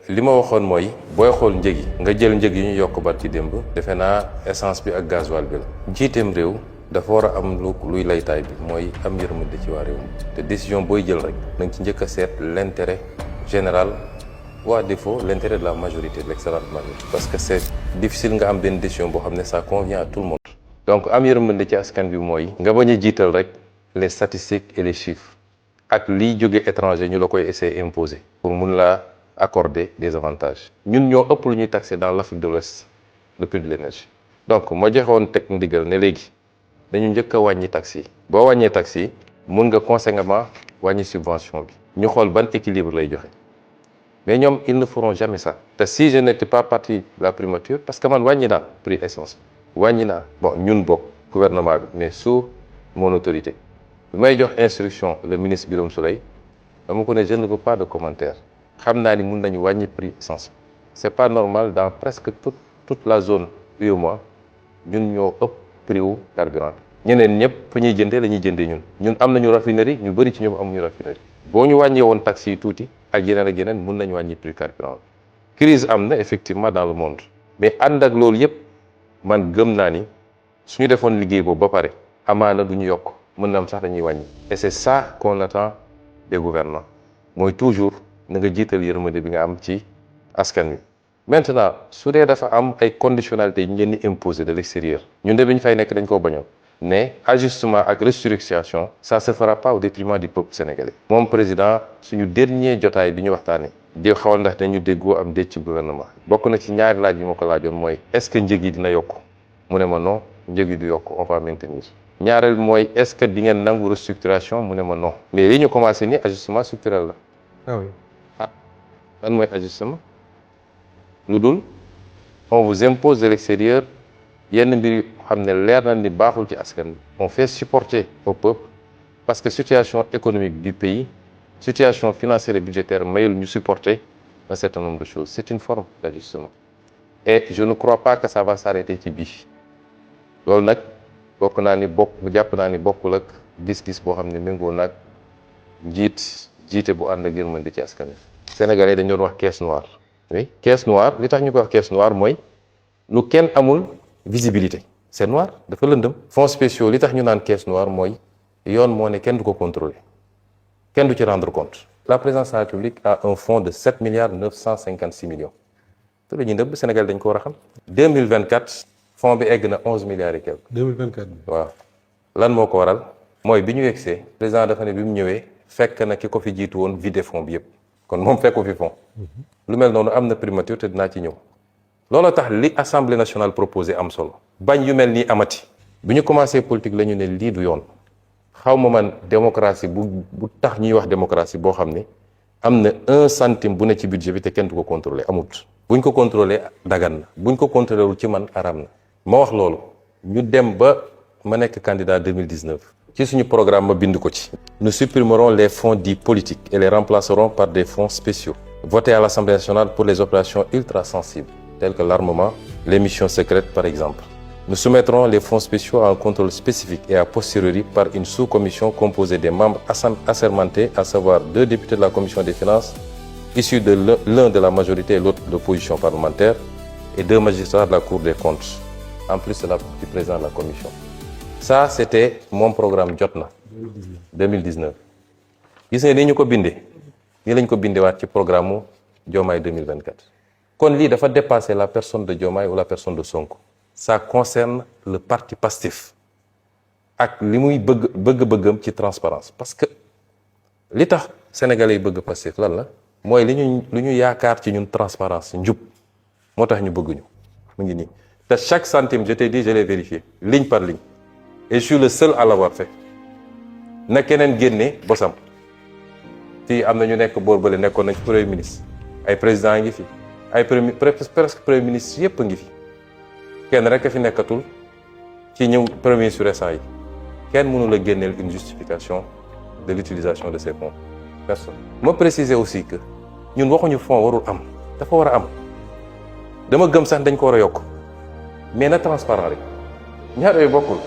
li ma waxoon mooy booy xool njëg yi nga jël njëg yi ñu yokk ba ci démb defe naa essence bi ak gasoil bi la njiiteem réew dafa war a am luy laytaay bi mooy am yërmande ci waa réew mi te décision booy jël rek na nga ci njëkk a seet l'intérêt général ou à défaut l'intérêt de la majorité de l'excellente majorité parce que c'est difficile nga am benn décision boo xam ne ça convient à tout le monde donc am yërmande ci askan bi mooy nga bañ a jiital rek les statistiques et les chiffres ak liy jóge étranger ñu la koy essayer imposer pour mun laa accorder des avantages ñun ñoo ëpp lu ñuy taxer dans l'Afrique de l'Ouest le prix de l'énergie donc ma joxewoon teg ndigal ne léegi dañu njëkk a wàññi taxes yi boo wàññee taxes yi mun nga conséquemment wàññi subvention bi ñu xool ban équilibre lay joxe mais ñoom ils ne feront jamais ça te si je n'étais pas parti de la primature parce que man wàññi naa prix essence wàññi naa bon ñun bokk gouvernement bi mais sous mon autorité bi may jox instruction le ministre Birame Souleye dama ko ne je ne veux pas de commentaire xam naa ni mun nañu wàññi prix essence c'est pas normal dans presque toute la zone UEMOA ñun ñoo ëpp prix wu carburant ñeneen ñëpp fa ñuy jëndee la ñuy jëndee ñun am nañu raffinerie ñu bëri ci ñoom amuñu raffinerie boo ñu wàññee woon taxes yi tuuti ak yeneen mun nañu wàññi prix carburant crise am na effectivement dans le monde mais ànd ak loolu yëpp man gëm naa ni suñu defoon liggéey boobu ba pare amaana du ñu yokk mën na am sax dañuy wàññi et c'est ça qu'on attend des gouvernants mooy toujours na nga jiital yërmande bi nga am ci askan wi maintenant su dee dafa am ay conditionnalités yi ñu leen di imposer de l'extérieur ñun de bi ñu fay nekk dañ koo bañoon mais ajustement ak restructuration ça se fera pas au détriment du peuple sénégalais moom président suñu dernier jotaay bi ñu waxtaanee di xawal ndax dañu déggoo am déet ci gouvernement bokk na ci ñaari laaj yi ma ko laajoon mooy est-ce que njëg yi dina yokk mu ne ma non njëg yi du yokk on va maintenir ñaareel mooy est-ce que di ngeen nangu restructuration mu ne ma non mais li ñu commencé nii ajustement structurel la ah oui lan mooy ajustement lu dul on vous impose de l'extérieur yenn mbir yu xam ne leer na ni baaxul ci askan bi on fait supporter au peuple parce que situation économique du pays situation financière et budgétaire mayul ñu supporter un certain nombre de choses c'est une forme d'ajustement et je ne crois pas que ça va s'arrêter ci bii loolu nag bokk naa ni jàpp naa ni bokkul ak gis-gis boo xam ne méngoo nag jiite bu ànd ak yërmande ci askan wi Sénégalais dañu doon wax caisse noire oui caisse noire li tax ñu ko wax caisse noire mooy lu kenn amul visibilité c'est noir dafa lëndëm fonds spéciaux li tax ñu naan caisse noire mooy yoon moo ne kenn du ko contrôler kenn du ci rendre compte la présidence de la République a un fonds de 7 milliards 956 millions te la ñuy nëbb Sénégal dañ ko war a xam 2024 fonds bi egg na 11 milliards et quelques 2024 bi waaw lan moo ko waral mooy bi ñu yegsee président dafa ne bi mu ñëwee fekk na ki ko fi jiitu woon vide fonds bi yëpp kon moom fekku fi fonds lu mel noonu am na primature te dinaa ci ñëw loolu tax li assemblée nationale proposé am solo bañ yu mel nii amati bu ñu commencé politique la ñu ne lii du yoon xaw ma man démocratie bu tax ñuy wax démocratie boo xam ne am na 1 centime bu ne ci budget bi te kenn du ko contrôler amut buñ ko contrôler dagan na buñ ko contrôler wul ci man aram na ma wax loolu ñu dem ba ma nekk candidat 2019 ci suñu programme ma bind ko ci nous supprimerons les fonds dits politiques et les remplacerons par des fonds spéciaux votés à l'Assemblée nationale pour les opérations ultra sensibles telles que l'armement, les missions secrètes par exemple. Nous soumettrons les fonds spéciaux à un contrôle spécifique et a posteriori par une sous-commission composée des membres assermentés, à savoir 2 députés de la commission des finances, issus de l'un de la majorité et l'autre de l'opposition parlementaire, et 2 magistrats de la Cour des comptes, en plus du président de la commission. Ça, c'était mon programme Jotna 2019. Gis nga ni ñu ko bindee nii lañ ko bindewaat ci programme mu Diomaye 2024. kon lii dafa dépasser la personne de Diomaye ou la personne de Sonko. Ça concerne le parti Pastef ak li muy bëgg-bëggam ci transparence parce que li tax sénégalais yi bëgg Pastef lan la mooy li ñu yaakaar ci ñun transparence njub moo tax ñu bëgguñu mu ngi nii te chaque centime je t'ai dit je l'ai vérifié ligne par ligne et je suis le seul à l'avoir fait na keneen génne bosam fii am na ñu nekk boor bële nekkoon nañ ci premier ministre ay président ngi fi ay presque premier ministre yëpp a ngi fi kenn rek a fi nekkatul ci ñëw premier ministre récent yi kenn mënu la génneel une justification de l'utilisation de ces fonds personne. ma préciser aussi que ñun waxuñu fonds warul am dafa war a am dama gëm sax dañ ko war a yokk mais na transparent rek ñaar yooyu bokkul